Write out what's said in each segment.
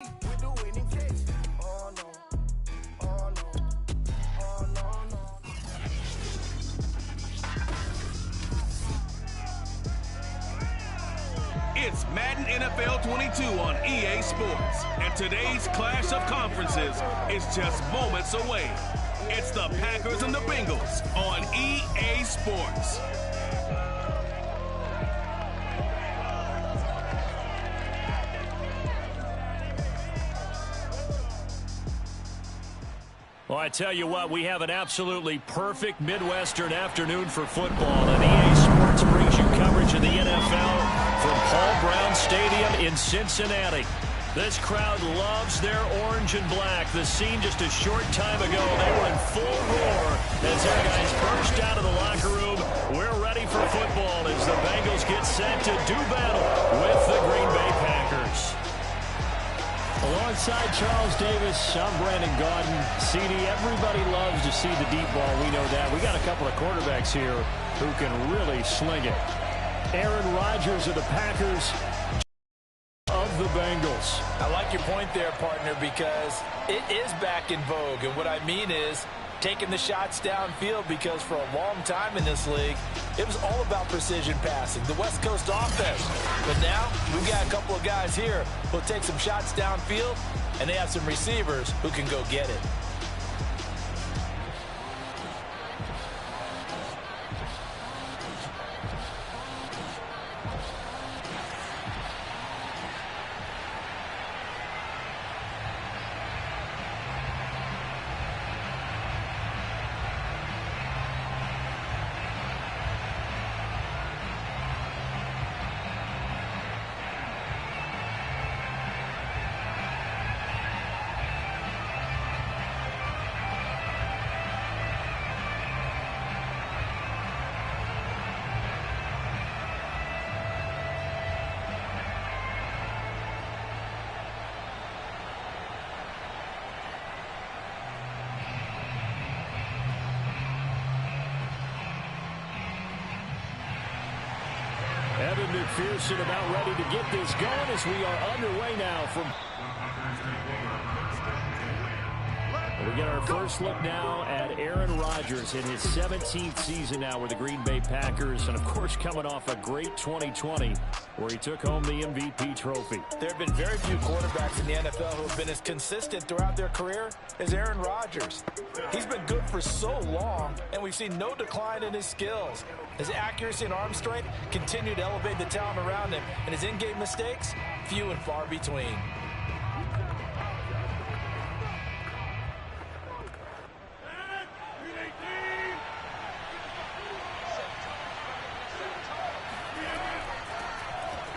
with the winning case. Oh no, oh no, oh no, no. It's Madden NFL 22 on EA Sports, and today's clash of conferences is just moments away. It's the Packers and the Bengals on EA Sports. Well, I tell you what, we have an absolutely perfect Midwestern afternoon for football, and EA Sports brings you coverage of the NFL from Paul Brown Stadium in Cincinnati. This crowd loves their orange and black. The scene just a short time ago, they were in full roar as their guys burst out of the locker room. We're ready for football as the Bengals get set to do battle with the Green Bay Packers. Alongside Charles Davis, I'm Brandon Gaudin. CD, everybody loves to see the deep ball. We know that. We got a couple of quarterbacks here who can really sling it. Aaron Rodgers of the Packers, of the Bengals. I like your point there, partner, because it is back in vogue. And what I mean is taking the shots downfield, because for a long time in this league, it was all about precision passing, the West Coast offense. But now we've got a couple of guys here who'll take some shots downfield, and they have some receivers who can go get it. Evan McPherson about ready to get this going as we are underway now from... We get our first look now at Aaron Rodgers in his 17th season now with the Green Bay Packers, and of course coming off a great 2020 where he took home the MVP trophy. There have been very few quarterbacks in the NFL who have been as consistent throughout their career as Aaron Rodgers. He's been good for so long, and we've seen no decline in his skills. His accuracy and arm strength continue to elevate the talent around him, and his in-game mistakes, few and far between.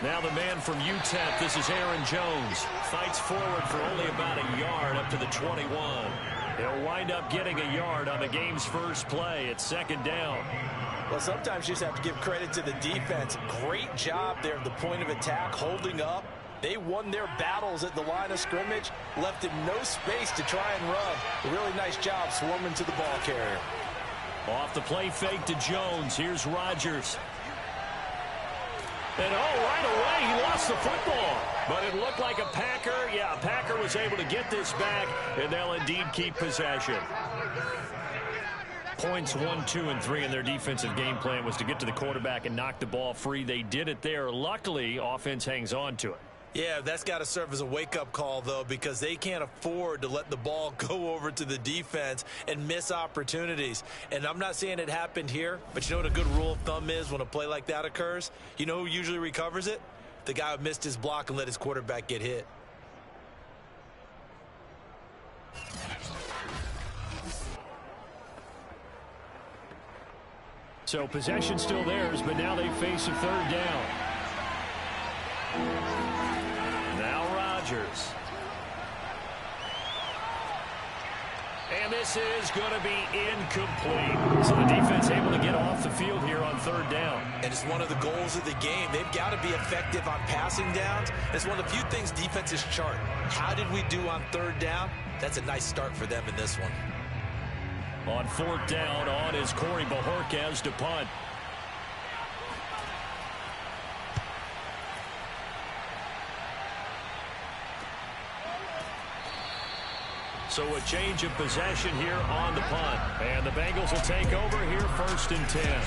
Now the man from UTEP, this is Aaron Jones. Fights forward for only about a yard up to the 21. He'll wind up getting a yard on the game's first play. It's second down. Well, sometimes you just have to give credit to the defense. Great job there at the point of attack, holding up. They won their battles at the line of scrimmage, left him no space to try and run. A really nice job swarming to the ball carrier. Off the play fake to Jones. Here's Rodgers. And right away, he lost the football. But it looked like a Packer. Yeah, a Packer was able to get this back, and they'll indeed keep possession. Points 1, 2, and 3 in their defensive game plan was to get to the quarterback and knock the ball free. They did it there. Luckily, offense hangs on to it. Yeah, that's got to serve as a wake-up call, though, because they can't afford to let the ball go over to the defense and miss opportunities. And I'm not saying it happened here, but you know what a good rule of thumb is when a play like that occurs? You know who usually recovers it? The guy who missed his block and let his quarterback get hit. So possession still theirs, but now they face a third down. Now Rodgers. And this is going to be incomplete. So the defense able to get off the field here on third down. And it's one of the goals of the game. They've got to be effective on passing downs. It's one of the few things defenses chart. How did we do on third down? That's a nice start for them in this one. On fourth down, on is Corey Bojorquez to punt. So a change of possession here on the punt. And the Bengals will take over here 1st and 10.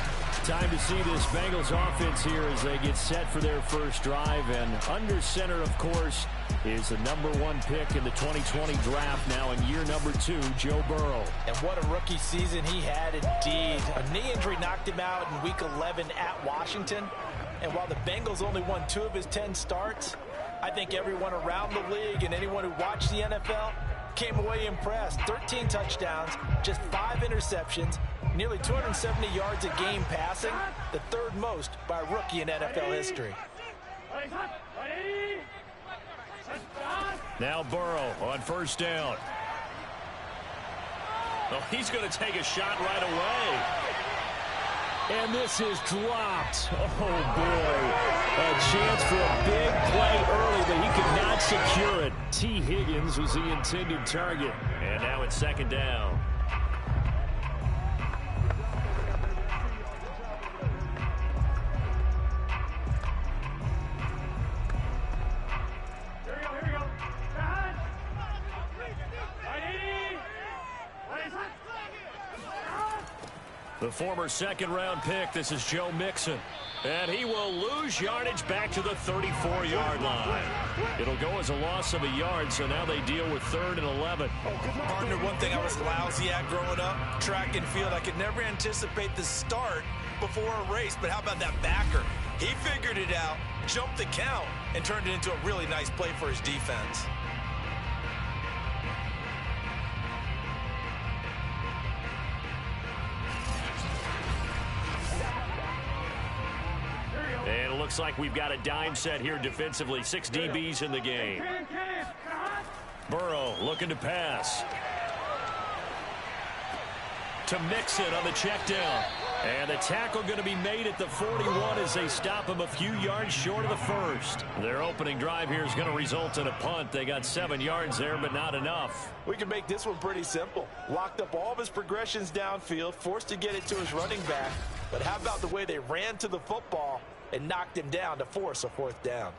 Time to see this Bengals offense here as they get set for their first drive. And under center, of course, is the #1 pick in the 2020 draft, now in year #2, Joe Burrow. And what a rookie season he had indeed. A knee injury knocked him out in Week 11 at Washington. And while the Bengals only won 2 of his 10 starts, I think everyone around the league and anyone who watched the NFL came away impressed. 13 touchdowns, just 5 interceptions, nearly 270 yards a game passing, the 3rd most by a rookie in NFL history. Now Burrow on 1st down. Oh, he's going to take a shot right away. And this is dropped. Oh, boy. A chance for a big play early, but he could not secure it. T. Higgins was the intended target. And now it's 2nd down. The former 2nd-round pick, this is Joe Mixon. And he will lose yardage back to the 34-yard line. It'll go as a loss of a yard, so now they deal with 3rd and 11. Partner, one thing I was lousy at growing up, track and field, I could never anticipate the start before a race, but how about that backer? He figured it out, jumped the count, and turned it into a really nice play for his defense. And it looks like we've got a dime set here defensively. 6 DBs in the game. Burrow looking to pass. To Mixon on the check down. And the tackle going to be made at the 41 as they stop him a few yards short of the 1st. Their opening drive here is going to result in a punt. They got 7 yards there, but not enough. We can make this one pretty simple. Locked up all of his progressions downfield, forced to get it to his running back. But how about the way they ran to the football and knocked him down to force a 4th down?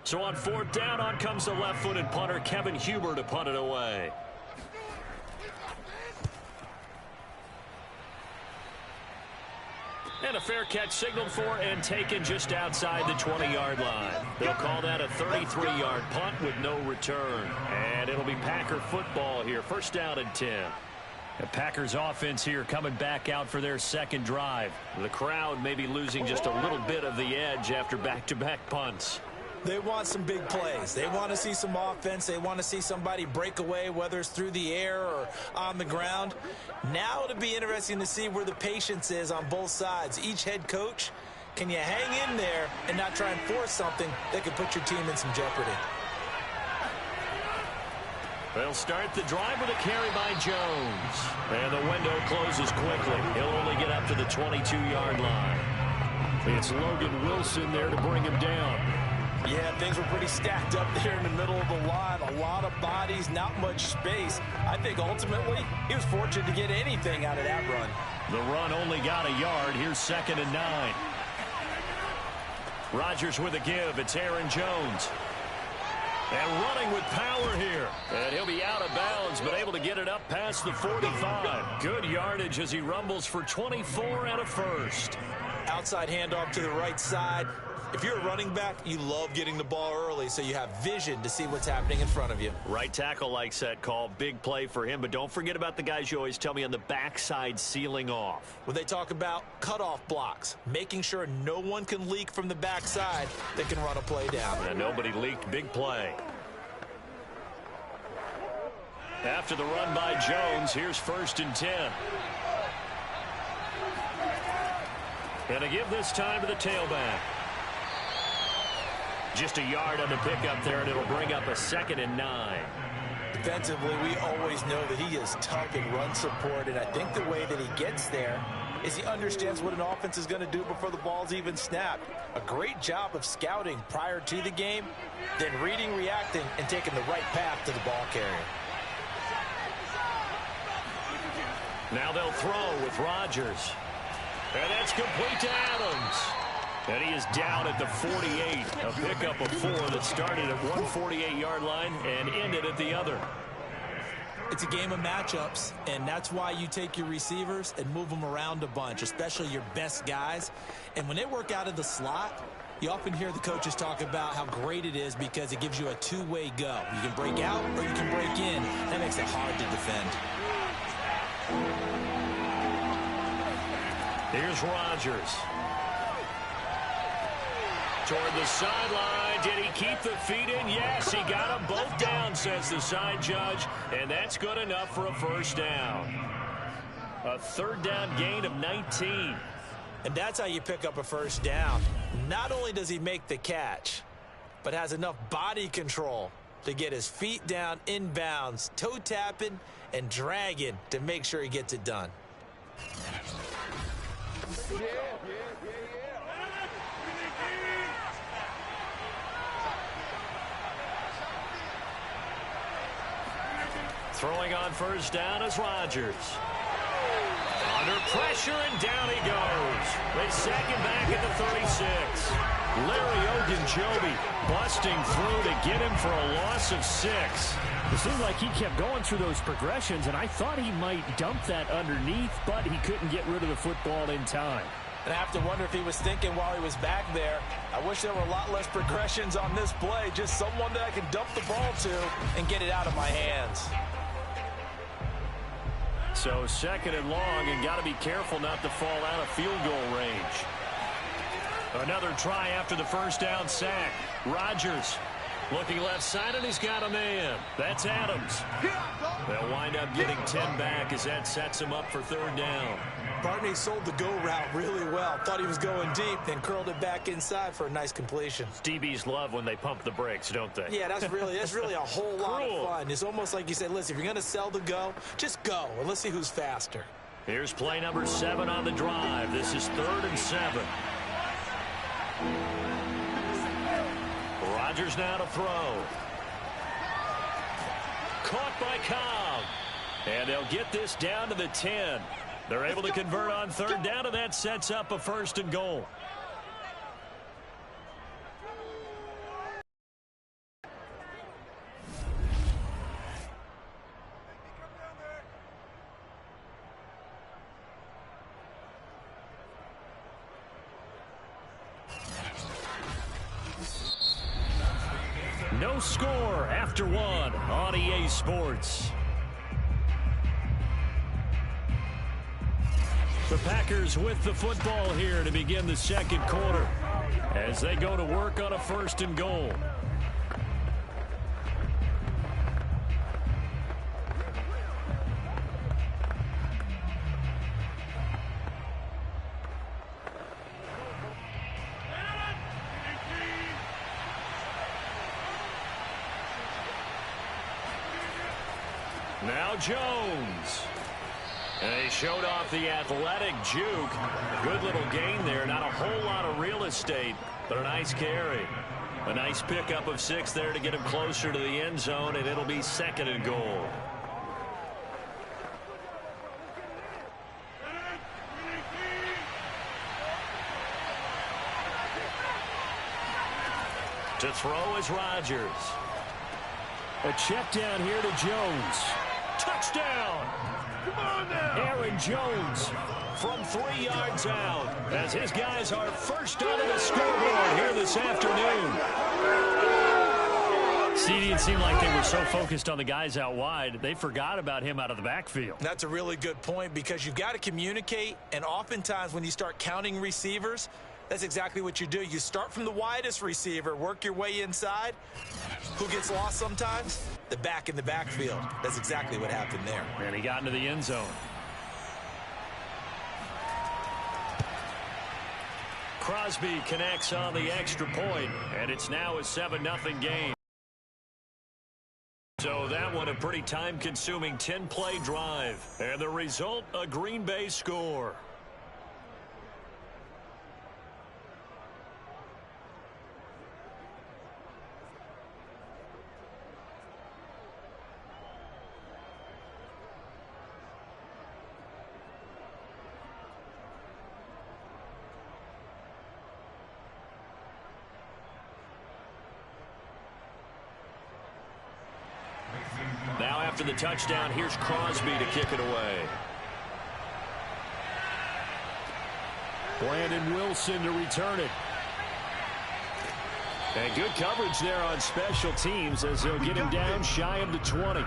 So on 4th down, on comes the left-footed punter, Kevin Huber, to punt it away. And a fair catch signaled for and taken just outside the 20-yard line. They'll call that a 33-yard punt with no return. And it'll be Packer football here. 1st down and 10. The Packers offense here coming back out for their 2nd drive. The crowd may be losing just a little bit of the edge after back-to-back punts. They want some big plays. They want to see some offense. They want to see somebody break away, whether it's through the air or on the ground. Now it'll be interesting to see where the patience is on both sides. Each head coach, can you hang in there and not try and force something that could put your team in some jeopardy? They'll start the drive with a carry by Jones. And the window closes quickly. He'll only get up to the 22-yard line. It's Logan Wilson there to bring him down. Yeah, things were pretty stacked up there in the middle of the line. A lot of bodies, not much space. I think ultimately he was fortunate to get anything out of that run. The run only got a yard. Here's 2nd and 9. Rodgers with a give. It's Aaron Jones. And running with power here. And he'll be out of bounds, but able to get it up past the 45. Good yardage as he rumbles for 24 and a 1st. Outside handoff to the right side. If you're a running back, you love getting the ball early so you have vision to see what's happening in front of you. Right tackle likes that call. Big play for him, but don't forget about the guys you always tell me on the backside sealing off. When they talk about cutoff blocks, making sure no one can leak from the backside that can run a play down. And nobody leaked. Big play. After the run by Jones, here's 1st and 10. And a give this time to the tailback. Just a yard on the pickup there, and it'll bring up a 2nd and 9. Defensively, we always know that he is tough in run support, and I think the way that he gets there is he understands what an offense is going to do before the ball's even snapped. A great job of scouting prior to the game, then reading, reacting, and taking the right path to the ball carrier. Now they'll throw with Rodgers. And that's complete to Adams. And he is down at the 48. A pickup of 4 that started at one 48-yard line and ended at the other. It's a game of matchups, and that's why you take your receivers and move them around a bunch, especially your best guys. And when they work out of the slot, you often hear the coaches talk about how great it is because it gives you a two-way go. You can break out or you can break in. That makes it hard to defend. Here's Rodgers. Toward the sideline. Did he keep the feet in? Yes, he got them both down, says the side judge, and that's good enough for a first down. A third down gain of 19. And that's how you pick up a first down. Not only does he make the catch, but has enough body control to get his feet down inbounds, toe tapping and dragging to make sure he gets it done. Throwing on first down is Rodgers. Under pressure, and down he goes. They sack him back at the 36. Larry Ogunjobi busting through to get him for a loss of 6. It seemed like he kept going through those progressions, and I thought he might dump that underneath, but he couldn't get rid of the football in time. And I have to wonder if he was thinking while he was back there, I wish there were a lot less progressions on this play, just someone that I can dump the ball to and get it out of my hands. So second and long, and got to be careful not to fall out of field goal range. Another try after the first down sack. Rodgers looking left side, and he's got a man. That's Adams. They'll wind up getting 10 back as that sets him up for third down. Barney sold the go route really well. Thought he was going deep, then curled it back inside for a nice completion. DBs love when they pump the brakes, don't they? Yeah, that's really a whole lot of fun. It's almost like you said, listen, if you're going to sell the go, just go, and let's see who's faster. Here's play number 7 on the drive. This is 3rd and 7. Rodgers now to throw. Caught by Cobb. And they'll get this down to the 10. They're able to convert on third down, and that sets up a 1st and goal. No score after 1 on EA Sports. The Packers with the football here to begin the second quarter as they go to work on a 1st and goal. Now Jones. And they showed off the athletic juke. Good little gain there. Not a whole lot of real estate, but a nice carry. A nice pickup of 6 there to get him closer to the end zone, and it'll be 2nd and goal. To throw is Rodgers. A check down here to Jones. Touchdown! Aaron Jones from 3 yards out as his guys are first onto the scoreboard here this afternoon. CD, it seemed like they were so focused on the guys out wide, they forgot about him out of the backfield. That's a really good point because you've got to communicate, and oftentimes when you start counting receivers, that's exactly what you do. You start from the widest receiver, work your way inside. Who gets lost sometimes? The back in the backfield. That's exactly what happened there. And he got into the end zone. Crosby connects on the extra point, and it's now a 7-0 game. So that one a pretty time-consuming 10-play drive. And the result, a Green Bay score. after the touchdown. Here's Crosby to kick it away. Brandon Wilson to return it. And good coverage there on special teams as they'll get him down shy of the 20.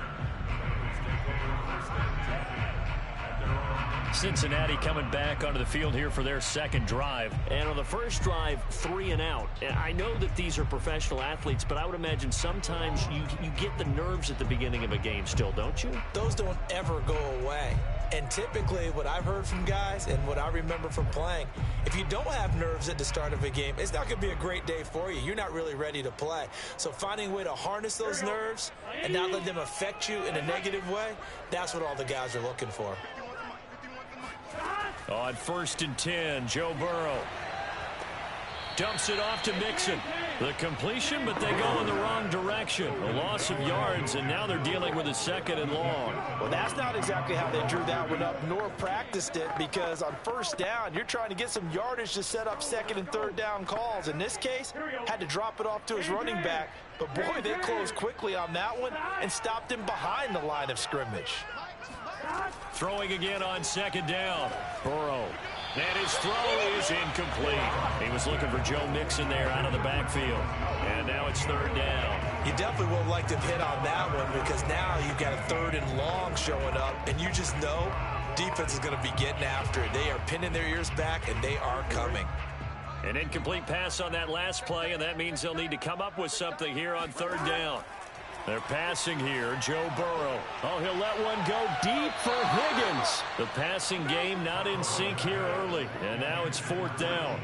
Cincinnati coming back onto the field here for their second drive. And on the first drive, 3 and out. And I know that these are professional athletes, but I would imagine sometimes you get the nerves at the beginning of a game still, don't you? Those don't ever go away. And typically what I've heard from guys and what I remember from playing, if you don't have nerves at the start of a game, it's not going to be a great day for you. You're not really ready to play. So finding a way to harness those nerves and not let them affect you in a negative way, that's what all the guys are looking for. On 1st and 10, Joe Burrow dumps it off to Mixon. The completion, but they go in the wrong direction. A loss of yards, and now they're dealing with a 2nd and long. Well, that's not exactly how they drew that one up, nor practiced it, because on 1st down, you're trying to get some yardage to set up 2nd and 3rd down calls. In this case, had to drop it off to his running back, but boy, they closed quickly on that one and stopped him behind the line of scrimmage. Throwing again on 2nd down. Burrow. And his throw is incomplete. He was looking for Joe Mixon there out of the backfield. And now it's 3rd down. You definitely would like to hit on that one because now you've got a 3rd and long showing up, and you just know defense is going to be getting after it. They are pinning their ears back, and they are coming. An incomplete pass on that last play, and that means they'll need to come up with something here on 3rd down. They're passing here, Joe Burrow. Oh, he'll let one go deep for Higgins. The passing game not in sync here early, and now it's 4th down.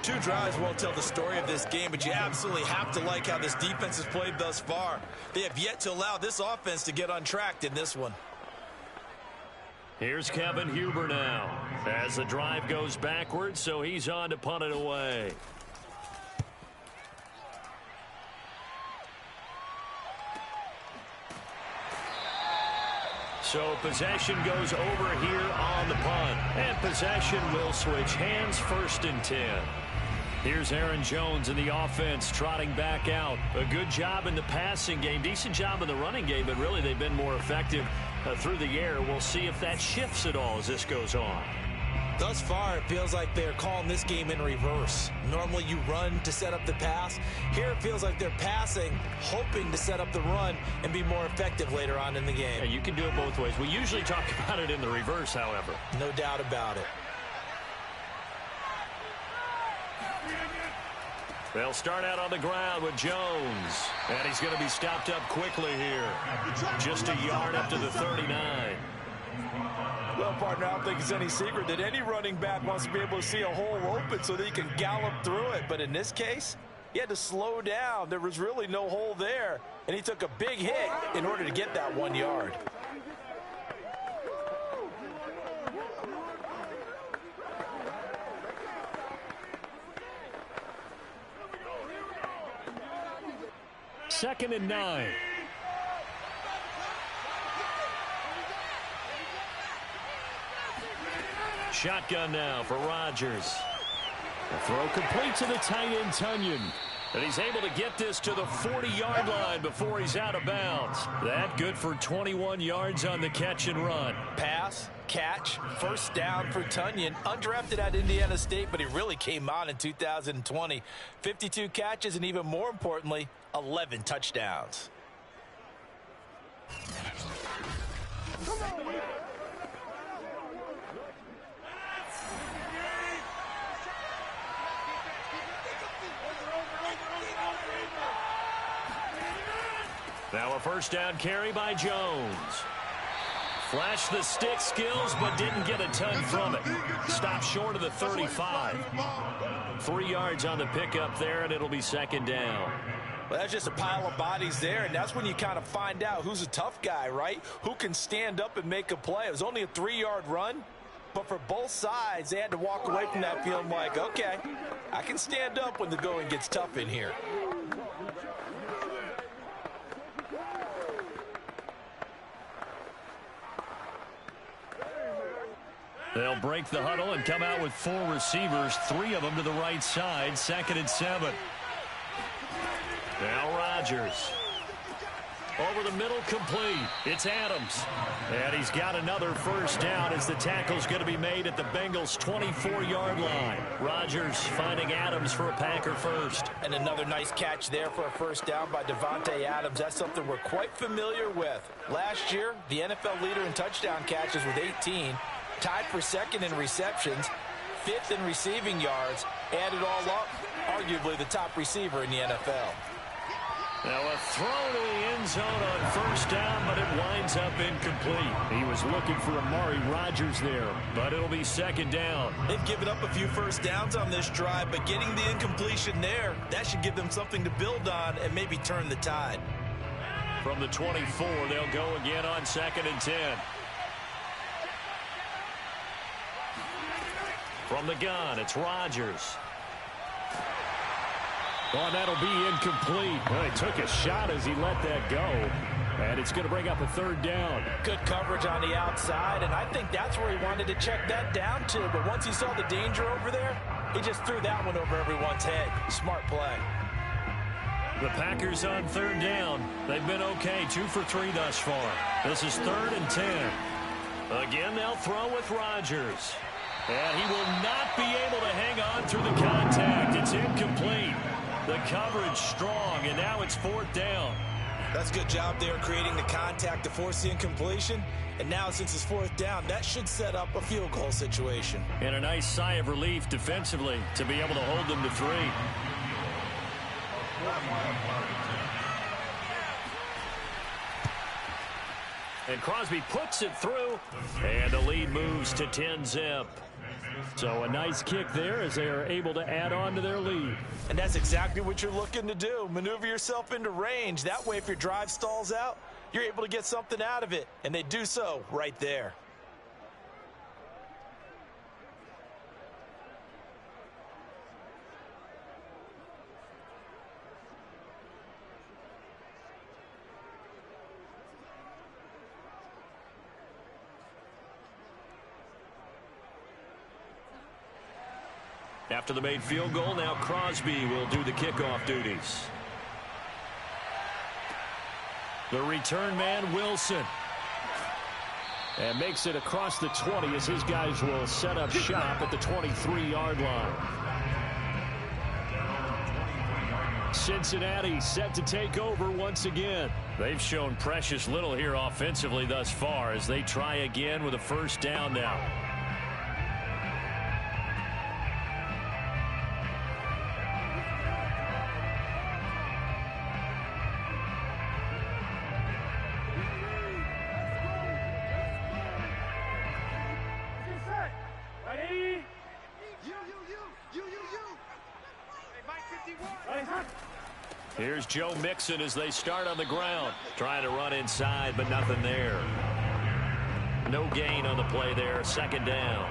2 drives won't tell the story of this game, but you absolutely have to like how this defense has played thus far. They have yet to allow this offense to get untracked in this one. Here's Kevin Huber now as the drive goes backwards, so he's on to punt it away. So possession goes over here on the punt. And possession will switch hands, 1st and 10. Here's Aaron Jones in the offense trotting back out. A good job in the passing game. Decent job in the running game, but really they've been more effective through the air. We'll see if that shifts at all as this goes on. Thus far, it feels like they're calling this game in reverse. Normally you run to set up the pass. Here it feels like they're passing, hoping to set up the run and be more effective later on in the game. Yeah, you can do it both ways. We usually talk about it in the reverse, however. No doubt about it. They'll start out on the ground with Jones. And he's going to be stopped up quickly here. Just a yard up to the 39. Well, partner, I don't think it's any secret that any running back wants to be able to see a hole open so that he can gallop through it. But in this case, he had to slow down. There was really no hole there. And he took a big hit in order to get that 1 yard. Second and 9. Shotgun now for Rodgers. The throw complete to the tight end, Tunyon. And he's able to get this to the 40-yard line before he's out of bounds. That good for 21 yards on the catch and run. Pass, catch, 1st down for Tunyon. Undrafted at Indiana State, but he really came on in 2020. 52 catches, and even more importantly, 11 touchdowns. Now a 1st down carry by Jones. Flashed the stick skills, but didn't get a ton from it. Stopped short of the 35. 3 yards on the pickup there, and it'll be 2nd down. Well, that's just a pile of bodies there, and that's when you kind of find out who's a tough guy, right? Who can stand up and make a play. It was only a 3-yard run, but for both sides, they had to walk away from that feeling like, okay, I can stand up when the going gets tough in here. They'll break the huddle and come out with 4 receivers, 3 of them to the right side, 2nd and 7. Now Rodgers. Over the middle, complete. It's Adams. And he's got another first down as the tackle's going to be made at the Bengals' 24-yard line. Rodgers finding Adams for a Packer first. And another nice catch there for a first down by Devontae Adams. That's something we're quite familiar with. Last year, the NFL leader in touchdown catches with 18, tied for second in receptions, fifth in receiving yards, added all up, arguably the top receiver in the NFL. Now a throw to the end zone on first down, but it winds up incomplete. He was looking for Amari Rodgers there, but it'll be second down. They've given up a few first downs on this drive, but getting the incompletion there, that should give them something to build on and maybe turn the tide. From the 24, they'll go again on 2nd and 10. From the gun, it's Rodgers. Oh, that'll be incomplete. Well, he took a shot as he let that go. And it's going to bring up a third down. Good coverage on the outside, and I think that's where he wanted to check that down to. But once he saw the danger over there, he just threw that one over everyone's head. Smart play. The Packers on third down. They've been okay, 2 for 3 thus far. This is 3rd and 10. Again, they'll throw with Rodgers. And he will not be able to hang on through the contact. It's incomplete. The coverage strong, and now it's 4th down. That's a good job there creating the contact to force the incompletion. And now since it's 4th down, that should set up a field goal situation. And a nice sigh of relief defensively to be able to hold them to 3. And Crosby puts it through, and the lead moves to 10-zip. So a nice kick there as they are able to add on to their lead. And that's exactly what you're looking to do. Maneuver yourself into range. That way, if your drive stalls out, you're able to get something out of it. And they do so right there. After the made field goal, now Crosby will do the kickoff duties. The return man, Wilson. And makes it across the 20 as his guys will set up shop at the 23-yard line. Cincinnati set to take over once again. They've shown precious little here offensively thus far as they try again with a first down now. Here's Joe Mixon as they start on the ground. Trying to run inside, but nothing there. No gain on the play there. 2nd down.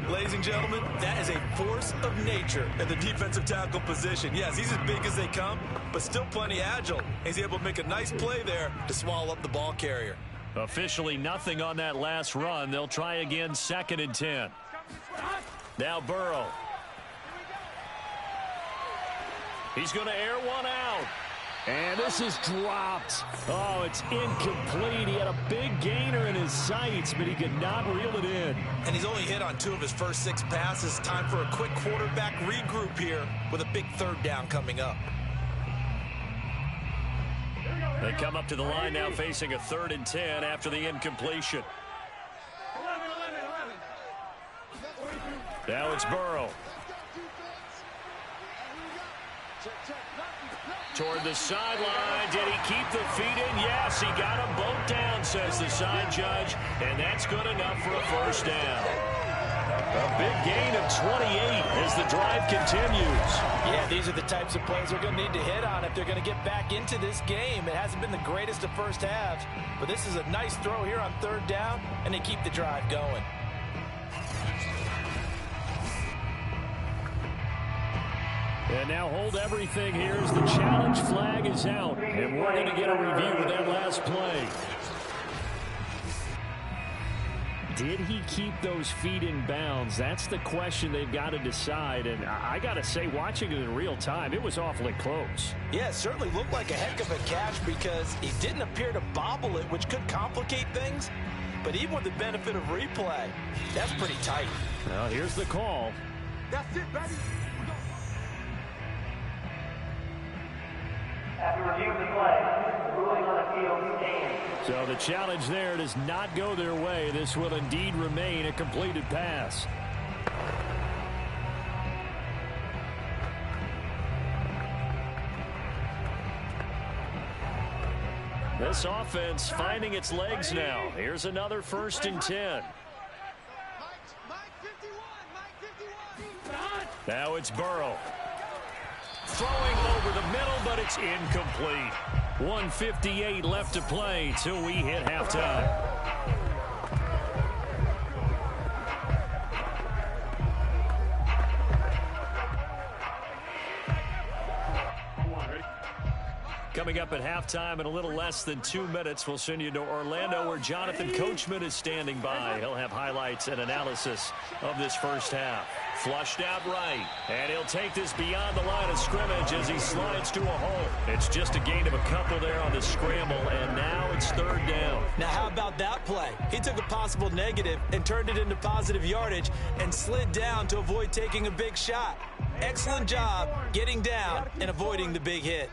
Ladies and gentlemen, that is a force of nature at the defensive tackle position. Yes, he's as big as they come, but still plenty agile. He's able to make a nice play there to swallow up the ball carrier. Officially nothing on that last run. They'll try again 2nd and 10. Now Burrow. He's going to air one out. And this is dropped. Oh, it's incomplete. He had a big gainer in his sights, but he could not reel it in. And he's only hit on 2 of his first 6 passes. Time for a quick quarterback regroup here with a big 3rd down coming up. They come up to the line now facing a 3rd and 10 after the incompletion. Now it's Burrow. Toward the sideline. Did he keep the feet in? Yes, he got them both down, says the side judge. And that's good enough for a first down. A big gain of 28 as the drive continues. Yeah, these are the types of plays they're going to need to hit on if they're going to get back into this game. It hasn't been the greatest of first halves, but this is a nice throw here on 3rd down, and they keep the drive going. And now hold everything here as the challenge flag is out. And we're going to get a review of that last play. Did he keep those feet in bounds? That's the question they've got to decide. And I got to say, watching it in real time, it was awfully close. Yeah, it certainly looked like a heck of a catch because he didn't appear to bobble it, which could complicate things. But even with the benefit of replay, that's pretty tight. Well, here's the call. That's it, baby. After reviewing the play, ruling on the field stands. So the challenge there does not go their way. This will indeed remain a completed pass. This offense finding its legs now. Here's another 1st and 10. Now it's Burrow. Throwing over the middle, but it's incomplete. 1:58 left to play till we hit halftime. Coming up at halftime in a little less than 2 minutes, we'll send you to Orlando where Jonathan Coachman is standing by. He'll have highlights and analysis of this first half. Flushed out right, and he'll take this beyond the line of scrimmage as he slides to a hole. It's just a gain of a couple there on the scramble, and now it's 3rd down. Now, how about that play? He took a possible negative and turned it into positive yardage and slid down to avoid taking a big shot. Excellent job getting down and avoiding the big hit.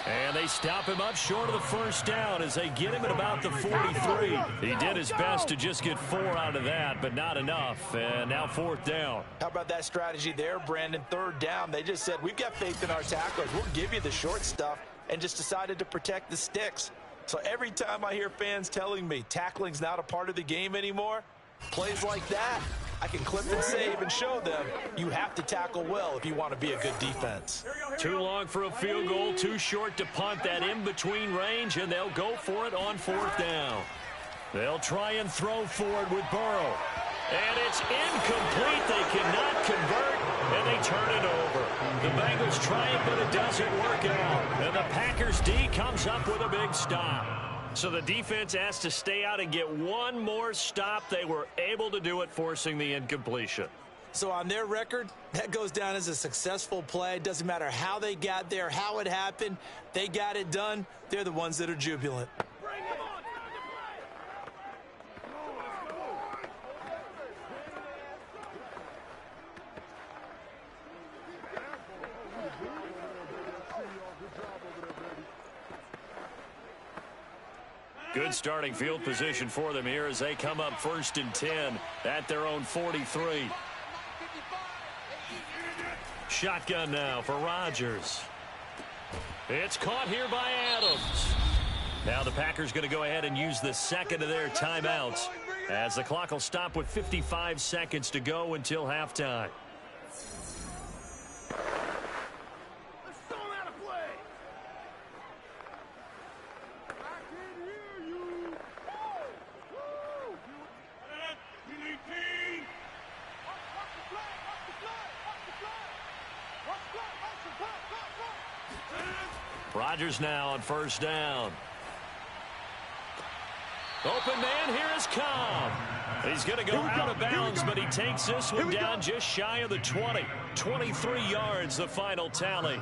And they stop him up short of the 1st down as they get him at about the 43. He did his best to just get 4 out of that, but not enough. And now 4th down. How about that strategy there, Brandon? 3rd down. They just said, we've got faith in our tacklers. We'll give you the short stuff, and just decided to protect the sticks. So every time I hear fans telling me tackling's not a part of the game anymore, plays like that, I can clip and save and show them you have to tackle well if you want to be a good defense. Too long for a field goal, too short to punt that in-between range, and they'll go for it on 4th down. They'll try and throw forward with Burrow. And it's incomplete. They cannot convert, and they turn it over. The Bengals try it, but it doesn't work out. And the Packers D comes up with a big stop. So the defense has to stay out and get one more stop. They were able to do it, forcing the incompletion. So on their record, that goes down as a successful play. It doesn't matter how they got there, how it happened. They got it done. They're the ones that are jubilant. Good starting field position for them here as they come up 1st and 10 at their own 43. Shotgun now for Rodgers. It's caught here by Adams. Now the Packers going to go ahead and use the 2nd of their timeouts as the clock will stop with 55 seconds to go until halftime. Rodgers now on 1st down. Open man, here is Cobb. He's going to go out of bounds, but he takes this one down just shy of the 20. 23 yards, the final tally.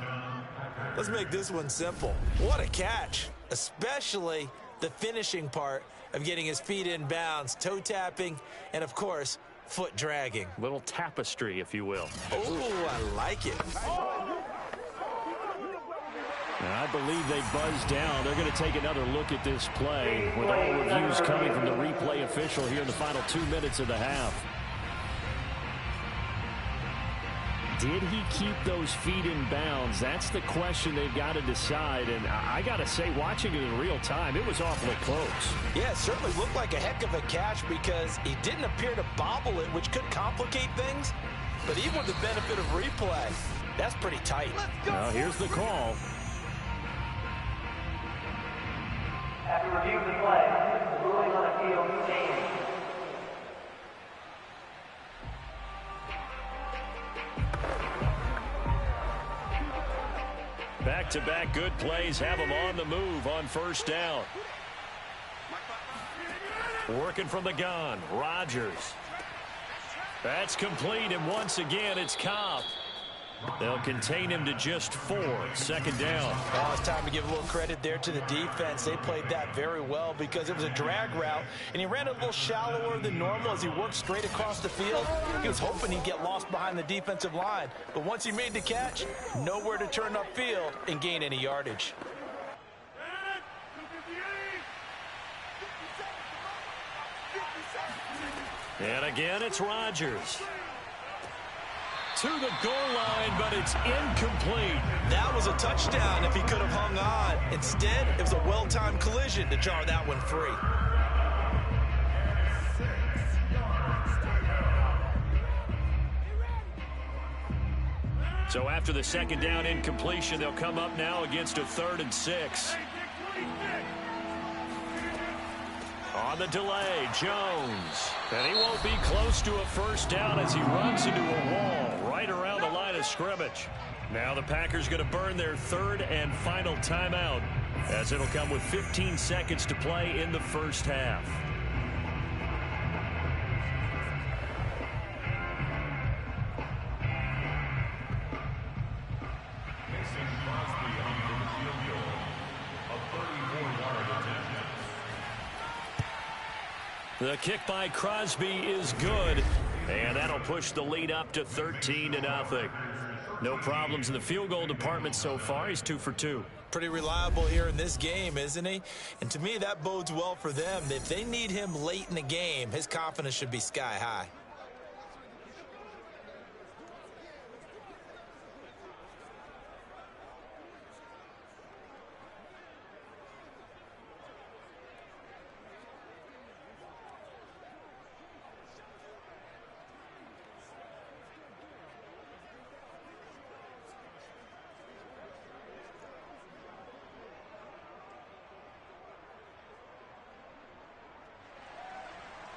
Let's make this one simple. What a catch, especially the finishing part of getting his feet in bounds, toe tapping, and, of course, foot dragging. Little tapestry, if you will. Oh, I like it. I believe they buzzed down. They're going to take another look at this play with all reviews coming from the replay official here in the final 2 minutes of the half. Did he keep those feet in bounds? That's the question they've got to decide. And I got to say, watching it in real time, it was awfully close. Yeah, it certainly looked like a heck of a catch because he didn't appear to bobble it, which could complicate things. But even with the benefit of replay, that's pretty tight. Now here's the call. After reviewing the play, ruling on the field stands. Back Back-to-back good plays have them on the move on first down. Working from the gun, Rodgers. That's complete, and once again, it's Cobb. They'll contain him to just 4. Second down. Oh, it's time to give a little credit there to the defense. They played that very well because it was a drag route, and he ran a little shallower than normal as he worked straight across the field. He was hoping he'd get lost behind the defensive line, but once he made the catch, nowhere to turn upfield and gain any yardage. And again, it's Rodgers. To the goal line, but it's incomplete. That was a touchdown if he could have hung on. Instead, it was a well-timed collision to jar that one free. So after the second down incompletion, they'll come up now against a 3rd and 6. On the delay, Jones. And he won't be close to a first down as he runs into a wall right around the line of scrimmage. Now the Packers going to burn their 3rd and final timeout, as it'll come with 15 seconds to play in the first half. The kick by Crosby is good, and that'll push the lead up to 13-0. No problems in the field goal department so far. He's 2 for 2. Pretty reliable here in this game, isn't he? And to me, that bodes well for them. If they need him late in the game, his confidence should be sky high.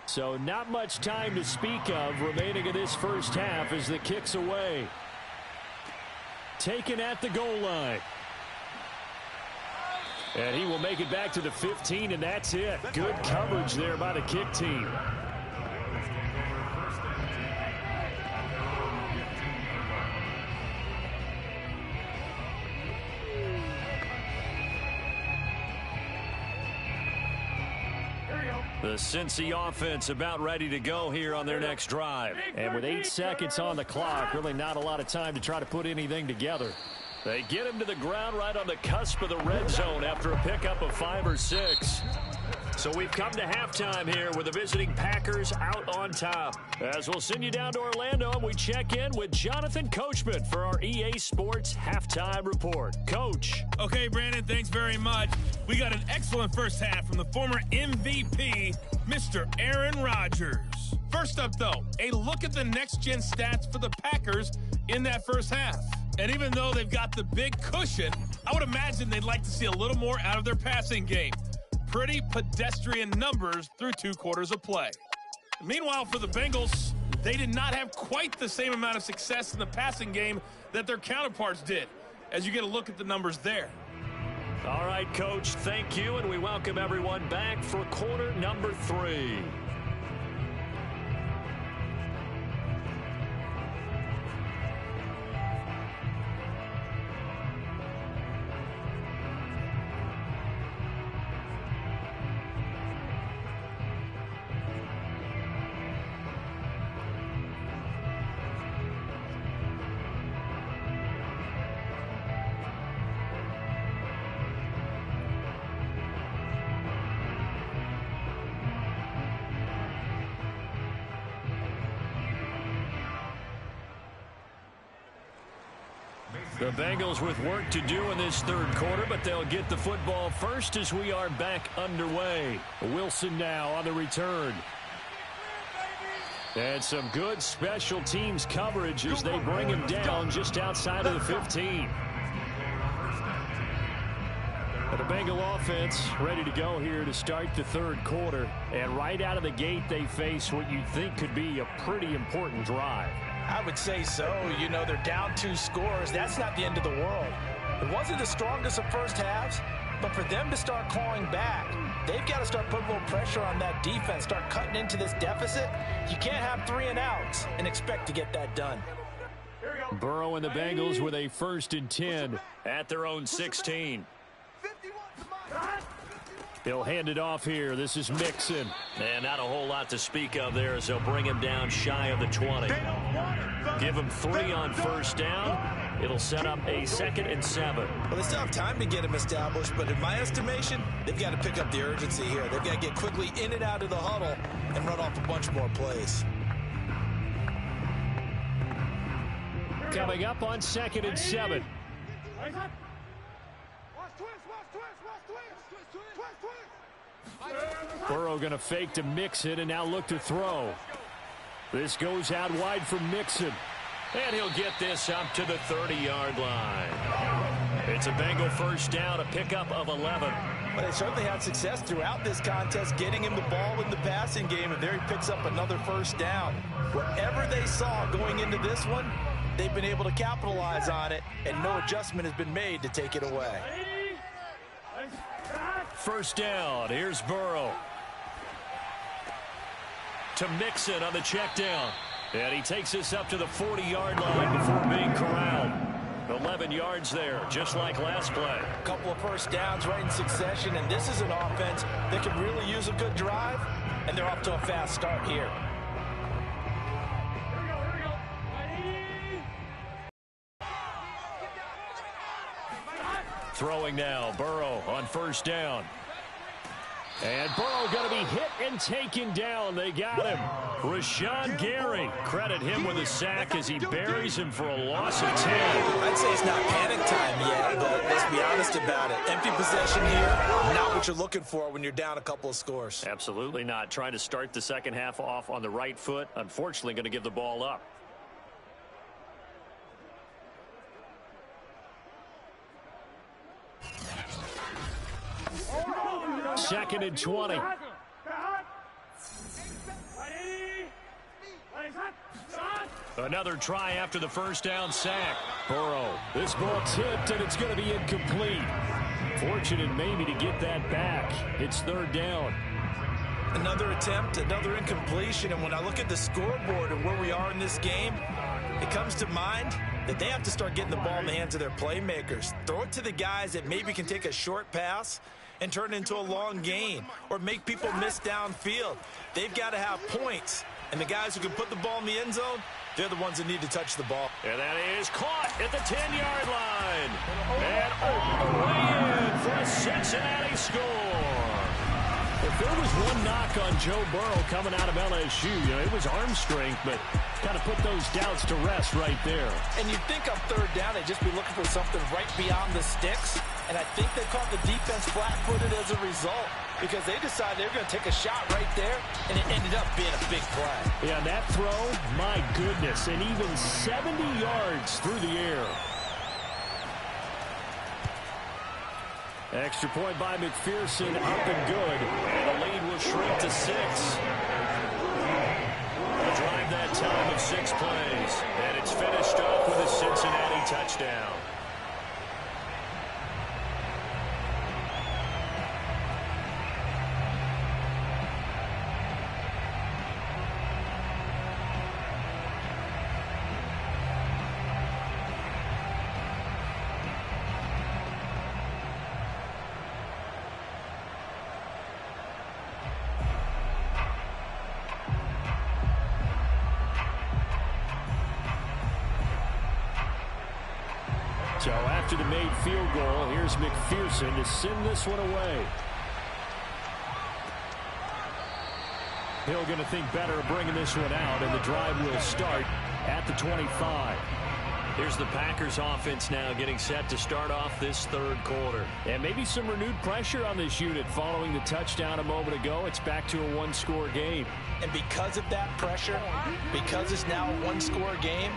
So not much time to speak of remaining in this first half as the kick's away. Taken at the goal line. And he will make it back to the 15, and that's it. Good coverage there by the kick team. The Cincy offense about ready to go here on their next drive. And with 8 seconds on the clock, really not a lot of time to try to put anything together. They get him to the ground right on the cusp of the red zone after a pickup of 5 or 6. So we've come to halftime here with the visiting Packers out on top. As we'll send you down to Orlando, and we check in with Jonathan Coachman for our EA Sports Halftime Report. Coach. Okay, Brandon, thanks very much. We got an excellent first half from the former MVP, Mr. Aaron Rodgers. First up, though, a look at the next-gen stats for the Packers in that first half. And even though they've got the big cushion, I would imagine they'd like to see a little more out of their passing game. Pretty pedestrian numbers through 2 quarters of play. Meanwhile, for the Bengals, they did not have quite the same amount of success in the passing game that their counterparts did, as you get a look at the numbers there. All right, Coach, thank you, and we welcome everyone back for quarter number 3. The Bengals with work to do in this 3rd quarter, but they'll get the football first as we are back underway. Wilson now on the return. And some good special teams coverage as they bring him down just outside of the 15. And the Bengal offense ready to go here to start the 3rd quarter. And right out of the gate, they face what you'd think could be a pretty important drive. I would say so. You know, they're down 2 scores. That's not the end of the world. It wasn't the strongest of first halves, but for them to start clawing back, they've got to start putting a little pressure on that defense, start cutting into this deficit. You can't have 3 and outs and expect to get that done. Burrow and the Bengals with a 1st and 10 at their own 16. He'll hand it off here. This is Mixon. And not a whole lot to speak of there as they'll bring him down shy of the 20. Give him 3 on 1st down. It'll set up a 2nd and 7. Well, they still have time to get him established, but in my estimation, they've got to pick up the urgency here. They've got to get quickly in and out of the huddle and run off a bunch more plays. Coming up on 2nd and 7. Burrow going to fake to Mixon and now look to throw. This goes out wide for Mixon. And he'll get this up to the 30-yard line. It's a Bengal 1st down, a pickup of 11. But they certainly had success throughout this contest, getting him the ball in the passing game, and there he picks up another 1st down. Whatever they saw going into this one, they've been able to capitalize on it, and no adjustment has been made to take it away. 1st down. Here's Burrow. To Mixon on the check down. And he takes this up to the 40-yard line before being corralled. 11 yards there, just like last play. A couple of 1st downs right in succession, and this is an offense that could really use a good drive, and they're off to a fast start here. Throwing now, Burrow on 1st down. And Burrow going to be hit and taken down. They got him. Rashawn Gary. Credit him with a sack as he buries him for a loss of 10. I'd say it's not panic time yet, but let's be honest about it. Empty possession here, not what you're looking for when you're down a couple of scores. Absolutely not. Trying to start the 2nd half off on the right foot. Unfortunately, going to give the ball up. Second and 20. Another try after the 1st down sack. Burrow. This ball tipped, and it's going to be incomplete. Fortunate maybe to get that back. It's 3rd down. Another attempt, another incompletion, and when I look at the scoreboard and where we are in this game, it comes to mind that they have to start getting the ball in the hands of their playmakers. Throw it to the guys that maybe can take a short pass and turn it into a long gain or make people miss downfield. They've got to have points, and the guys who can put the ball in the end zone, they're the ones that need to touch the ball. And that is caught at the 10-yard line. And all the way in for a Cincinnati score. If there was one knock on Joe Burrow coming out of LSU, it was arm strength, but kind of put those doubts to rest right there. And you'd think on 3rd down they'd just be looking for something right beyond the sticks, and I think they caught the defense flat-footed as a result because they decided they were going to take a shot right there, and it ended up being a big play. Yeah, that throw, my goodness, and even 70 yards through the air. Extra point by McPherson, up and good. And the lead will shrink to 6. They'll drive that time of 6 plays. And it's finished off with a Cincinnati touchdown. So after the made field goal, here's McPherson to send this one away. Hill going to think better of bringing this one out, and the drive will start at the 25. Here's the Packers offense now getting set to start off this 3rd quarter. And maybe some renewed pressure on this unit following the touchdown a moment ago. It's back to a 1-score game. And because of that pressure, because it's now a 1-score game,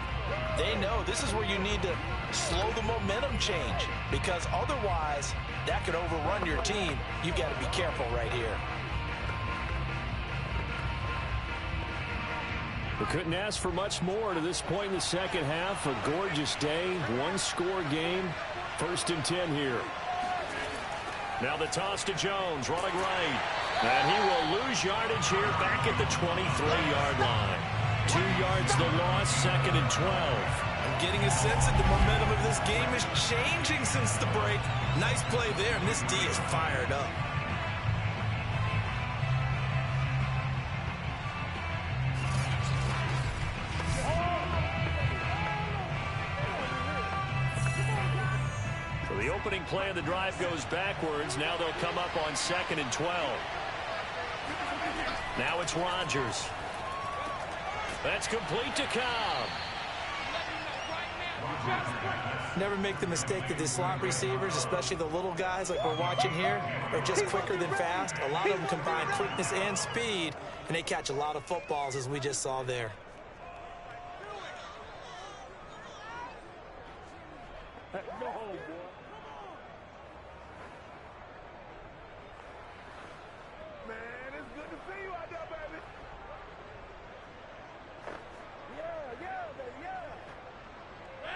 they know this is where you need to slow the momentum change, because otherwise that could overrun your team. You've got to be careful right here. We couldn't ask for much more to this point in the 2nd half. A gorgeous day, 1-score game. First and 10 here. Now the toss to Jones, running right. And he will lose yardage here back at the 23-yard line. 2 yards the loss, second and 12. I'm getting a sense that the momentum of this game is changing since the break. Nice play there, and this D is fired up. The opening play of the drive goes backwards. Now they'll come up on second and 12. Now it's Rodgers. That's complete to Cobb. Never make the mistake that the slot receivers, especially the little guys like we're watching here, are just quicker than fast. A lot of them combine quickness and speed, and they catch a lot of footballs, as we just saw there.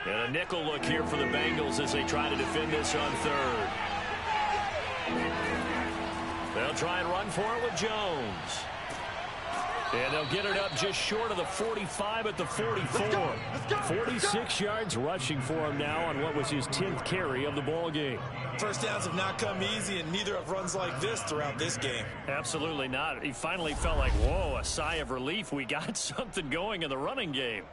And a nickel look here for the Bengals as they try to defend this on third. They'll try and run for it with Jones. And they'll get it up just short of the 45 at the 44. 46 yards rushing for him now on what was his 10th carry of the ball game. First downs have not come easy, and neither have runs like this throughout this game. Absolutely not. He finally felt like, whoa, a sigh of relief. We got something going in the running game.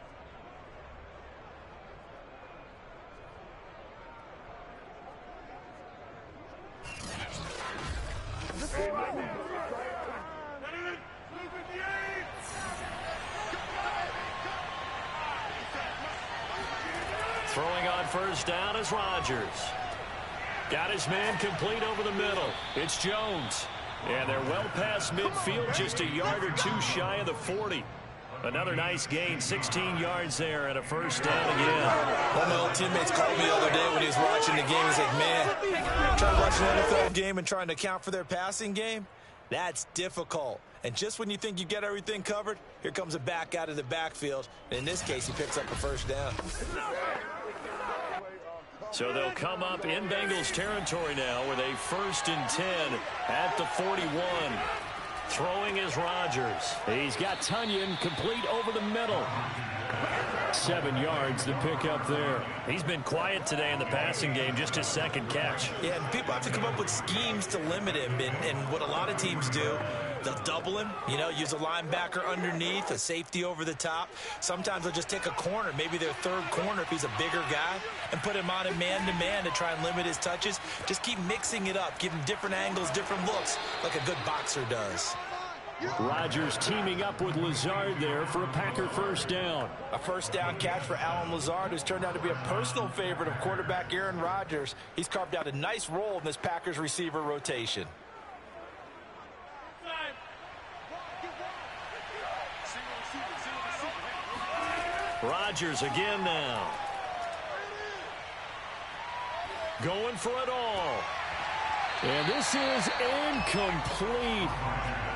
Throwing on first down is Rodgers. Got his man complete over the middle. It's Jones. And they're well past midfield, just a yard or two shy of the 40. Another nice gain, 16 yards there and a first down again. One of my old teammates called me the other day when he was watching the game. He's like, man, trying to watch an NFL game and trying to account for their passing game, that's difficult. And just when you think you get everything covered, here comes a back out of the backfield. And in this case, he picks up a first down. So they'll come up in Bengals territory now with a first and 10 at the 41. Throwing is Rodgers. He's got Tunyon complete over the middle. 7 yards to pick up there. He's been quiet today in the passing game, just his second catch. Yeah, and people have to come up with schemes to limit him. And what a lot of teams do, they'll double him, use a linebacker underneath, a safety over the top. Sometimes they'll just take a corner, maybe their third corner if he's a bigger guy, and put him on a man-to-man to try and limit his touches. Just keep mixing it up, give him different angles, different looks, like a good boxer does. Rodgers teaming up with Lazard there for a Packer first down. A first down catch for Alan Lazard, who's turned out to be a personal favorite of quarterback Aaron Rodgers. He's carved out a nice role in this Packers receiver rotation. Rodgers again now. Going for it all. And this is incomplete.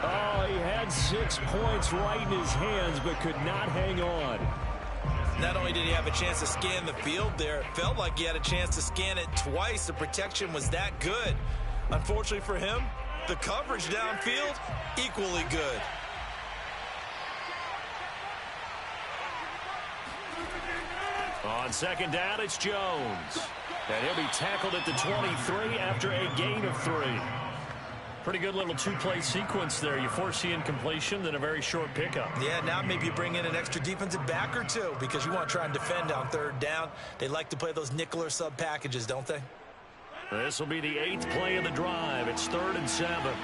Oh, he had 6 points right in his hands, but could not hang on. Not only did he have a chance to scan the field there, it felt like he had a chance to scan it twice. The protection was that good. Unfortunately for him, the coverage downfield, equally good. On second down, it's Jones. And he'll be tackled at the 23 after a gain of 3. Pretty good little two-play sequence there. You force the incompletion, then a very short pickup. Yeah, now maybe you bring in an extra defensive back or two because you want to try and defend on third down. They like to play those nickel or sub packages, don't they? This will be the 8th play of the drive. It's 3rd and 7.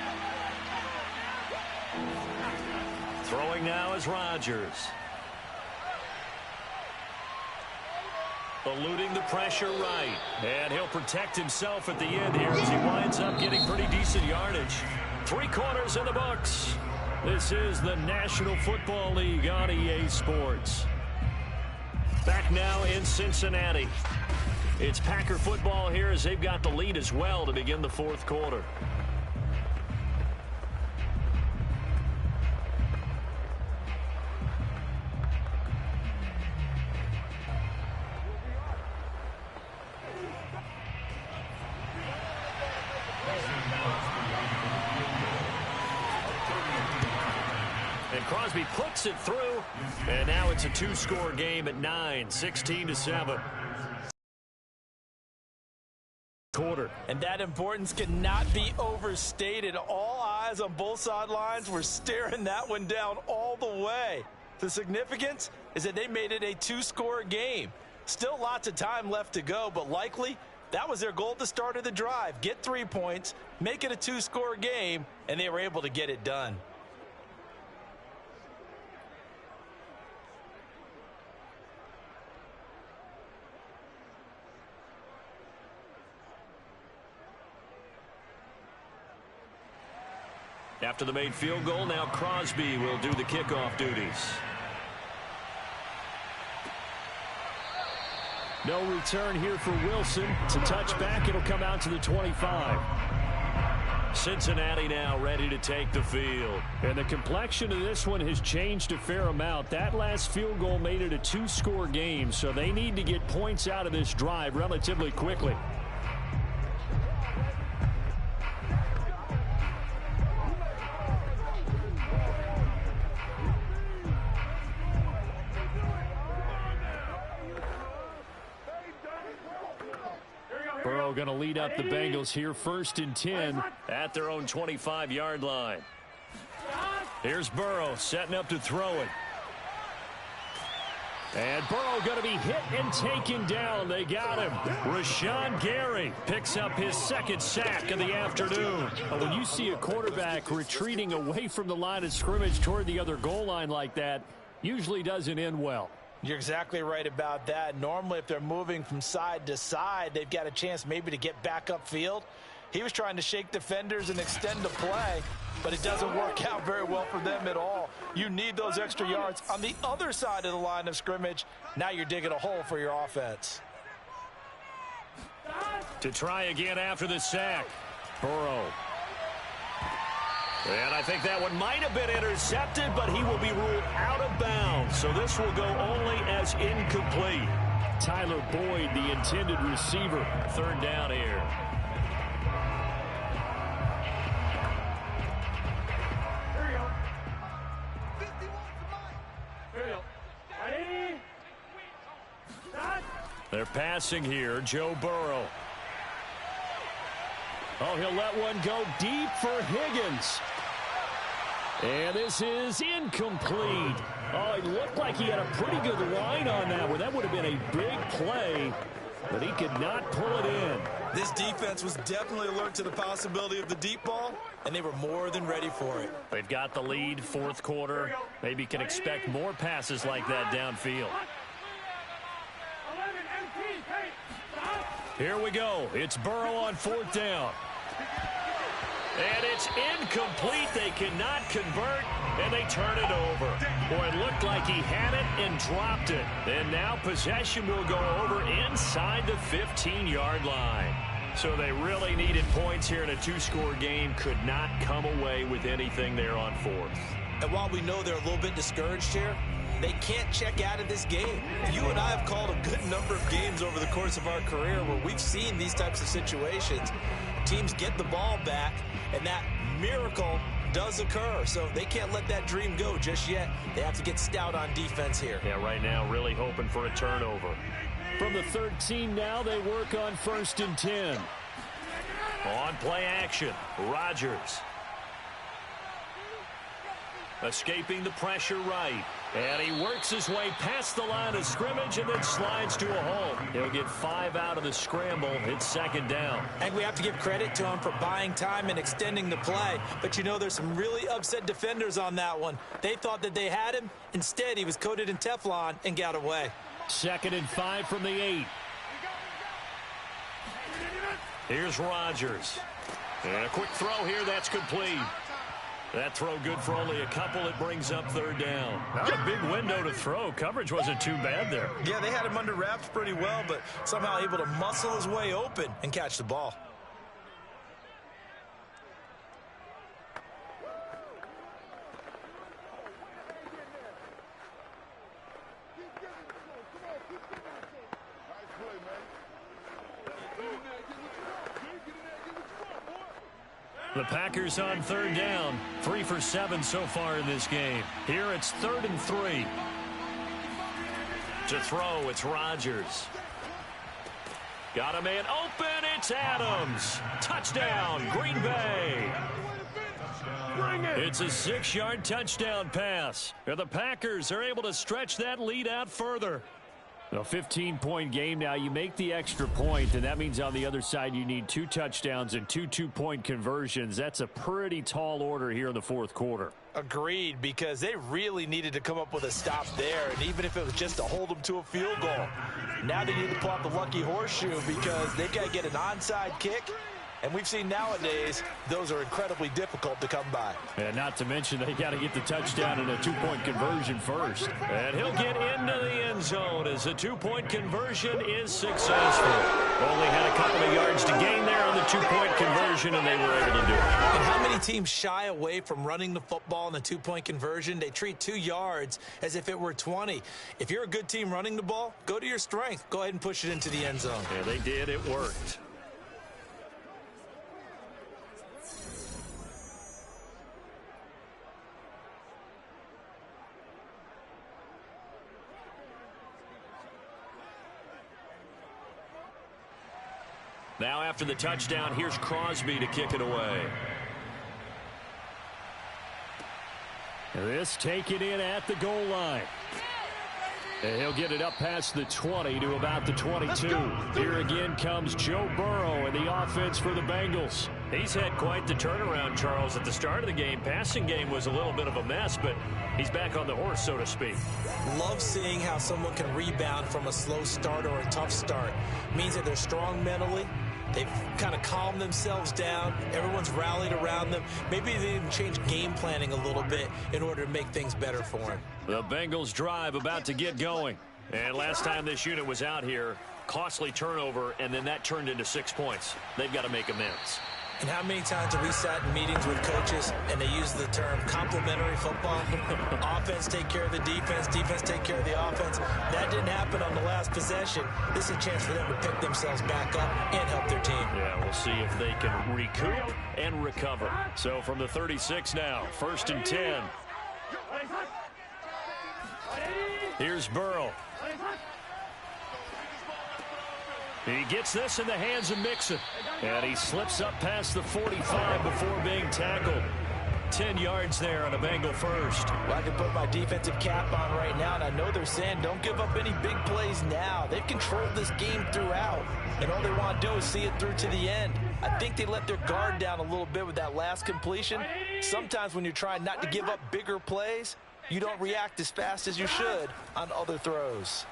Throwing now is Rodgers. Eluding the pressure right. And he'll protect himself at the end here as he winds up getting pretty decent yardage. 3 quarters in the books. This is the National Football League on EA Sports. Back now in Cincinnati. It's Packer football here as they've got the lead as well to begin the 4th quarter. And Crosby puts it through. And now it's a two-score game at 9, 16-7. Quarter. And that importance cannot be overstated. All eyes on both sidelines were staring that one down all the way. The significance is that they made it a two-score game. Still lots of time left to go, but likely that was their goal at the start of the drive. Get 3 points, make it a two-score game, and they were able to get it done. After the made field goal, now Crosby will do the kickoff duties. No return here for Wilson. It's a touchback. It'll come out to the 25. Cincinnati now ready to take the field. And the complexion of this one has changed a fair amount. That last field goal made it a two-score game, so they need to get points out of this drive relatively quickly. Burrow going to lead up the Bengals here, 1st and 10 at their own 25-yard line. Here's Burrow setting up to throw it. And Burrow going to be hit and taken down. They got him. Rashawn Gary picks up his 2nd sack of the afternoon. When you see a quarterback retreating away from the line of scrimmage toward the other goal line like that, usually doesn't end well. You're exactly right about that. Normally, if they're moving from side to side, they've got a chance maybe to get back upfield. He was trying to shake defenders and extend the play, but it doesn't work out very well for them at all. You need those extra yards on the other side of the line of scrimmage. Now you're digging a hole for your offense. To try again after the sack. Burrow. And I think that one might have been intercepted, but he will be ruled out of bounds. So this will go only as incomplete. Tyler Boyd, the intended receiver. 3rd down here. They're passing here. Joe Burrow. Oh, he'll let one go deep for Higgins. And this is incomplete. Oh, it looked like he had a pretty good line on that one. That would have been a big play, but he could not pull it in. This defense was definitely alert to the possibility of the deep ball, and they were more than ready for it. They've got the lead, 4th quarter. Maybe can expect more passes like that downfield. Here we go. It's Burrow on 4th down. And it's incomplete. They cannot convert, and they turn it over. Boy, it looked like he had it and dropped it. And now possession will go over inside the 15-yard line. So they really needed points here in a two-score game. Could not come away with anything there on 4th. And while we know they're a little bit discouraged here, they can't check out of this game. You and I have called a good number of games over the course of our career where we've seen these types of situations. Teams get the ball back, and that miracle does occur. So they can't let that dream go just yet. They have to get stout on defense here. Yeah, right now really hoping for a turnover. From the 13 now, they work on 1st and 10. On play action, Rodgers. Escaping the pressure right. And he works his way past the line of scrimmage and then slides to a hole. He'll get 5 out of the scramble. It's 2nd down. And we have to give credit to him for buying time and extending the play. But you know, there's some really upset defenders on that one. They thought that they had him. Instead, he was coated in Teflon and got away. 2nd and 5 from the 8. Here's Rodgers. And a quick throw here. That's complete. That throw good for only a couple. It brings up 3rd down. Not a big window to throw. Coverage wasn't too bad there. Yeah, they had him under wraps pretty well, but somehow able to muscle his way open and catch the ball. The Packers on third down. 3 for 7 so far in this game. Here it's 3rd and 3. To throw, it's Rodgers. Got a man open. It's Adams. Touchdown, Green Bay. It's a 6-yard touchdown pass. The Packers are able to stretch that lead out further. A 15-point game now. You make the extra point, and that means on the other side you need 2 touchdowns and 2 two-point conversions. That's a pretty tall order here in the fourth quarter. Agreed, because they really needed to come up with a stop there, and even if it was just to hold them to a field goal. Now they need to pull out the lucky horseshoe because they got to get an onside kick. And we've seen nowadays those are incredibly difficult to come by. And not to mention they got to get the touchdown and a 2-point conversion first. And he'll get into the end zone as a 2-point conversion is successful. Only had a couple of yards to gain there on the 2-point conversion, and they were able to do it. And how many teams shy away from running the football in the 2-point conversion? They treat 2 yards as if it were 20. If you're a good team running the ball, go to your strength. Go ahead and push it into the end zone. Yeah, they did. It worked. Now after the touchdown, here's Crosby to kick it away. This taken in at the goal line. And he'll get it up past the 20 to about the 22. Here again comes Joe Burrow and the offense for the Bengals. He's had quite the turnaround, Charles. At the start of the game, passing game was a little bit of a mess, but he's back on the horse, so to speak. Love seeing how someone can rebound from a slow start or a tough start. Means that they're strong mentally. They've kind of calmed themselves down. Everyone's rallied around them. Maybe they even changed game planning a little bit in order to make things better for them. The Bengals drive about to get going. And last time this unit was out here, costly turnover, and then that turned into 6 points. They've got to make amends. And how many times have we sat in meetings with coaches and they use the term complementary football? Offense take care of the defense, defense take care of the offense. That didn't happen on the last possession. This is a chance for them to pick themselves back up and help their team. Yeah, we'll see if they can recoup and recover. So from the 36 now, 1st and 10. Here's Burrow. He gets this in the hands of Mixon. And he slips up past the 45 before being tackled. 10 yards there on a Bengal first. Well, I can put my defensive cap on right now, and I know they're saying don't give up any big plays now. They've controlled this game throughout, and all they want to do is see it through to the end. I think they let their guard down a little bit with that last completion. Sometimes when you're trying not to give up bigger plays, you don't react as fast as you should on other throws.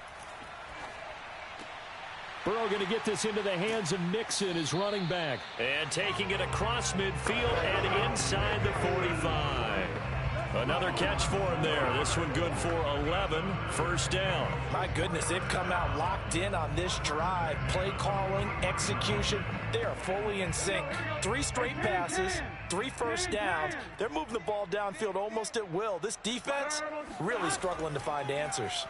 Burrow going to get this into the hands of Mixon, his running back. And taking it across midfield and inside the 45. Another catch for him there. This one good for 11. 1st down. My goodness, they've come out locked in on this drive. Play calling, execution, they are fully in sync. 3 straight passes, 3 first downs. They're moving the ball downfield almost at will. This defense really struggling to find answers.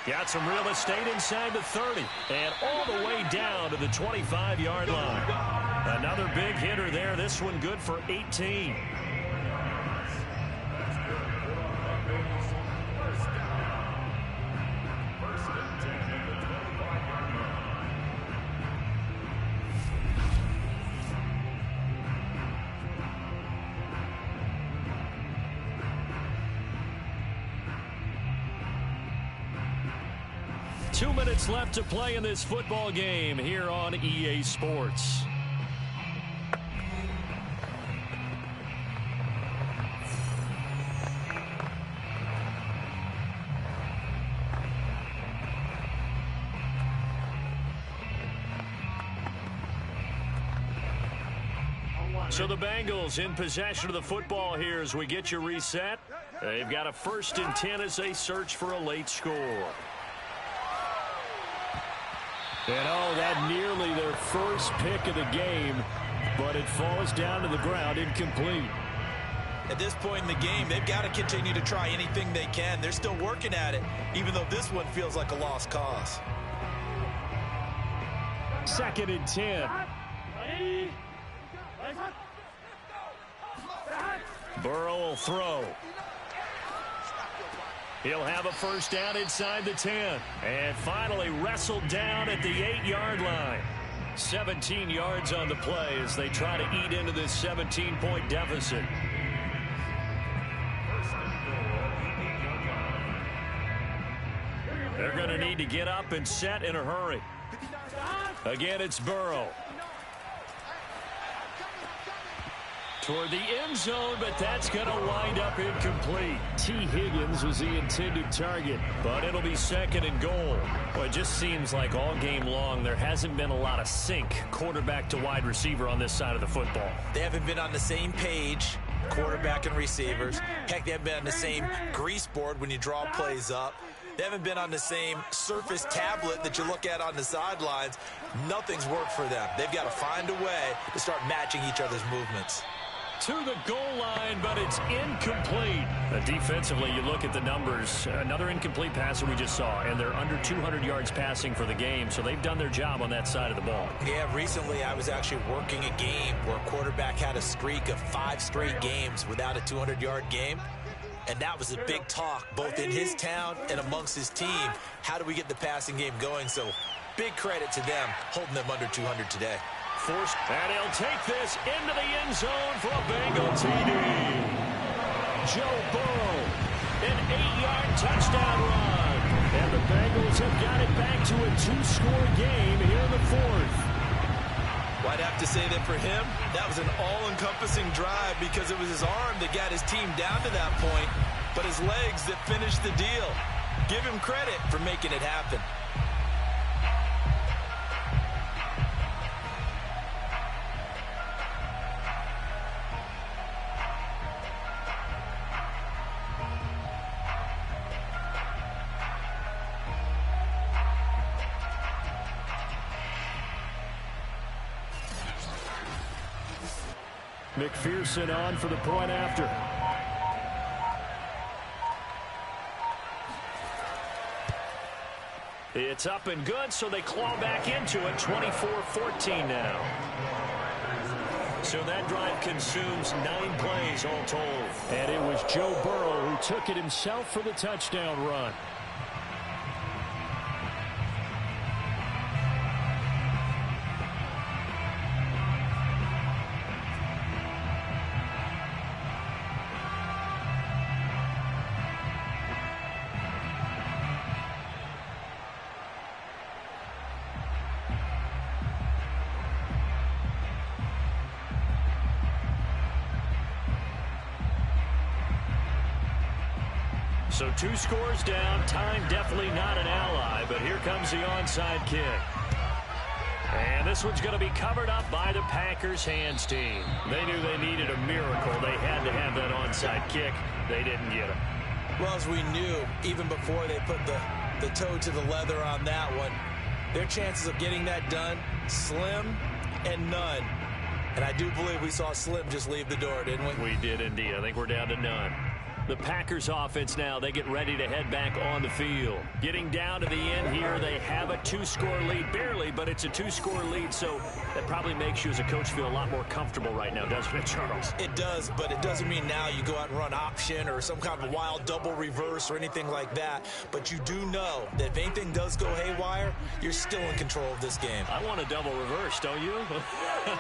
Got some real estate inside the 30 and all the way down to the 25-yard line. Another big hitter there. This one good for 18. 2 minutes left to play in this football game here on EA Sports. So the Bengals in possession of the football here as we get you reset. They've got a 1st and 10 as they search for a late score. And that nearly their first pick of the game, but it falls down to the ground incomplete. At this point in the game, they've got to continue to try anything they can. They're still working at it, even though this one feels like a lost cause. 2nd and 10. Burrow will throw. He'll have a first down inside the 10. And finally wrestled down at the 8-yard line. 17 yards on the play as they try to eat into this 17-point deficit. They're going to need to get up and set in a hurry. Again, it's Burrow. Toward the end zone, but that's going to wind up incomplete. T. Higgins was the intended target, but it'll be second and goal. Well, it just seems like all game long there hasn't been a lot of sync quarterback to wide receiver on this side of the football. They haven't been on the same page, quarterback and receivers. Heck, they haven't been on the same grease board when you draw plays up. They haven't been on the same surface tablet that you look at on the sidelines. Nothing's worked for them. They've got to find a way to start matching each other's movements. To the goal line, but it's incomplete. Defensively, you look at the numbers. Another incomplete passer we just saw, and they're under 200 yards passing for the game, so they've done their job on that side of the ball. Yeah, recently I was actually working a game where a quarterback had a streak of 5 straight games without a 200-yard game, and that was a big talk, both in his town and amongst his team. How do we get the passing game going? So big credit to them holding them under 200 today. Forced, and he'll take this into the end zone for a Bengal TD. Joe Burrow, an 8-yard touchdown run. And the Bengals have got it back to a 2-score game here in the 4th. Well, I'd have to say that for him, that was an all-encompassing drive because it was his arm that got his team down to that point, but his legs that finished the deal. Give him credit for making it happen. McPherson on for the point after. It's up and good, so they claw back into it. 24-14 now. So that drive consumes 9 plays all told. And it was Joe Burrow who took it himself for the touchdown run. So 2 scores down. Time definitely not an ally, but here comes the onside kick. And this one's going to be covered up by the Packers hands team. They knew they needed a miracle. They had to have that onside kick. They didn't get it. Well, as we knew, even before they put the toe to the leather on that one, their chances of getting that done, slim and none. And I do believe we saw Slim just leave the door, didn't we? We did indeed. I think we're down to none. The Packers offense now, they get ready to head back on the field. Getting down to the end here, they have a 2-score lead. Barely, but it's a 2-score lead, so that probably makes you as a coach feel a lot more comfortable right now, doesn't it, Charles? It does, but it doesn't mean now you go out and run option or some kind of wild double reverse or anything like that. But you do know that if anything does go haywire, you're still in control of this game. I want a double reverse, don't you?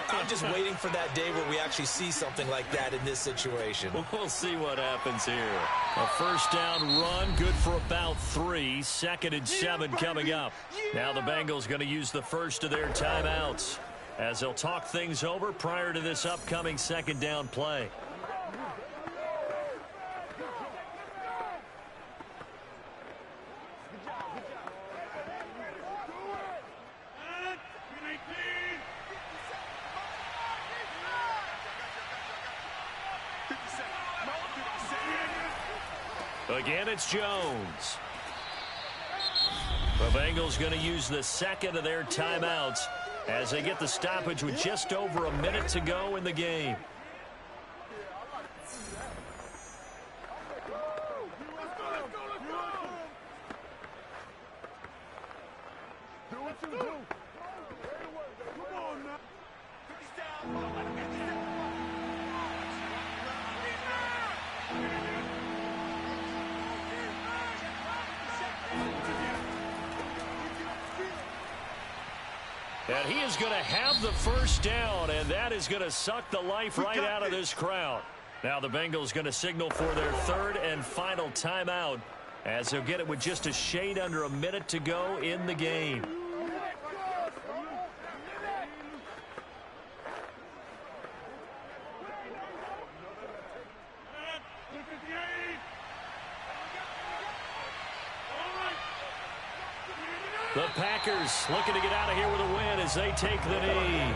I'm just waiting for that day where we actually see something like that in this situation. We'll see what happens here. A first down run, good for about 3. 2nd and 7 coming up. Now the Bengals going to use the first of their timeouts as they'll talk things over prior to this upcoming 2nd down play. Again, it's Jones. The Bengals going to use the 2nd of their timeouts as they get the stoppage with just over a minute to go in the game. And he is going to have the first down, and that is going to suck the life right out of this crowd. Now the Bengals going to signal for their third and final timeout, as they'll get it with just a shade under a minute to go in the game. The Packers looking to get out of here with a win as they take the knee.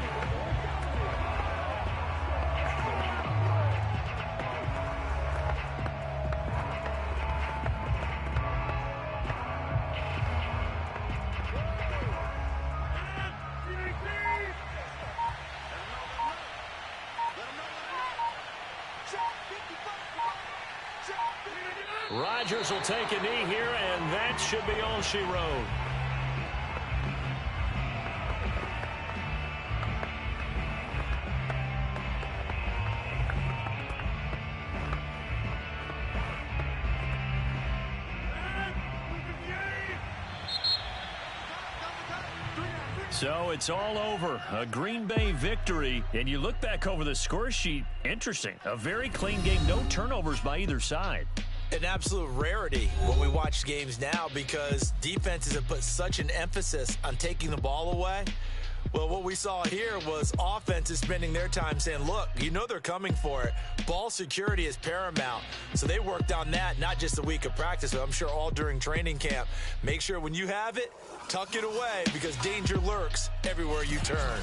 Rodgers will take a knee here, and that should be all she wrote. So it's all over. A Green Bay victory. And you look back over the score sheet, interesting. A very clean game, no turnovers by either side. An absolute rarity when we watch games now because defenses have put such an emphasis on taking the ball away. Well, what we saw here was offenses spending their time saying, look, you know they're coming for it. Ball security is paramount. So they worked on that, not just a week of practice, but I'm sure all during training camp. Make sure when you have it, tuck it away because danger lurks everywhere you turn.